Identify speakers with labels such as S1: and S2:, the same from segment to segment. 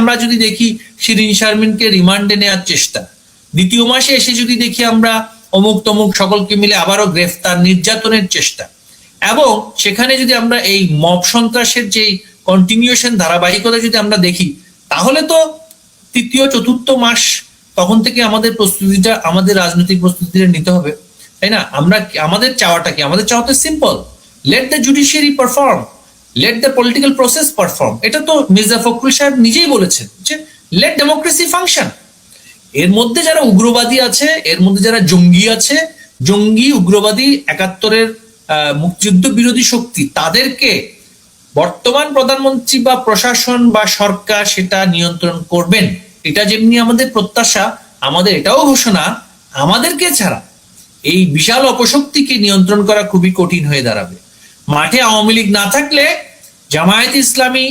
S1: আমরা যদি দেখি শিরিন শারমিনকে রিমান্ডে নেওয়ার চেষ্টা, দ্বিতীয় মাসে এসে যদি দেখি আমরা অমুক তমুক সকলকে মিলে আবারও গ্রেফতার, নির্যাতনের চেষ্টা, এবং সেখানে যদি আমরা এই মব সন্ত্রাসের যে কন্টিনিউশন ধারাবাহিকতা যদি আমরা দেখি, তাহলে তো তৃতীয় চতুর্থ মাস তখন থেকে আমাদের প্রস্তুতিটা, আমাদের রাজনৈতিক প্রস্তুতিটা নিতে হবে, তাই না? আমরা আমাদের চাওয়াটা কি? আমাদের চাওয়াটা simple, let the judiciary perform, let the political process perform. এটা তো মির্জা ফখরুল সাহেব নিজেই বলেছেন যে লেট ডেমোক্রেসি ফাংশন। এর মধ্যে যারা উগ্রবাদী আছে, এর মধ্যে যারা জঙ্গি আছে, জঙ্গি উগ্রবাদী 71-এর মুক্তিযুদ্ধ বিরোধী শক্তি, তাদেরকে বর্তমান প্রধানমন্ত্রী বা প্রশাসন বা সরকার সেটা নিয়ন্ত্রণ করবেন। এটা যেমনি আমাদের প্রত্যাশা, আমাদের এটাও ঘোষণা, আমাদেরকে ছাড়া এই বিশাল অপশক্তিকে নিয়ন্ত্রণ করা খুবই কঠিন হয়ে দাঁড়াবে। মাঠে আওয়ামী লীগ না থাকলে জামায়াত ইসলামী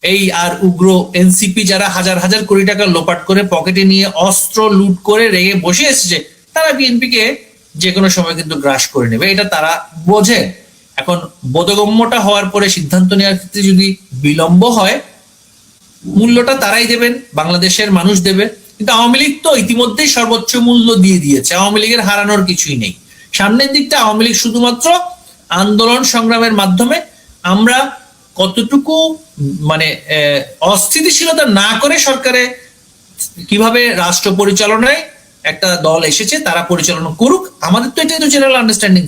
S1: এই আর উগ্র এনসিপি যারা হাজার হাজার কোটি টাকা লোপাট করে পকেটে নিয়ে অস্ত্র লুট করে রেগে বসে এসেছে, তারা বিএনপিকে যে কোনো সময় কিন্তু গ্রাস করে নেবে, এটা তারা বোঝে। এখন বোধগম্যটা হওয়ার পরে সিদ্ধান্ত নেওয়ার ক্ষেত্রে যদি বিলম্ব হয়, মূল্যটা তারাই দেবেন, বাংলাদেশের মানুষ দেবে। কিন্তু আওয়ামী লীগ তো ইতিমধ্যেই সর্বোচ্চ মূল্য দিয়ে দিয়েছে, আওয়ামী লীগের হারানোর কিছুই নেই। সামনের দিকটা আওয়ামী লীগ শুধুমাত্র আন্দোলন সংগ্রামের মাধ্যমে আমরা কতটুকু মানে অস্থিতিশীলতা না করে সরকারে কিভাবে রাষ্ট্র পরিচালনায় একটা দল এসেছে তারা পরিচালনা করুক, আমাদের তো এটাই তো জেনারেল আন্ডারস্ট্যান্ডিং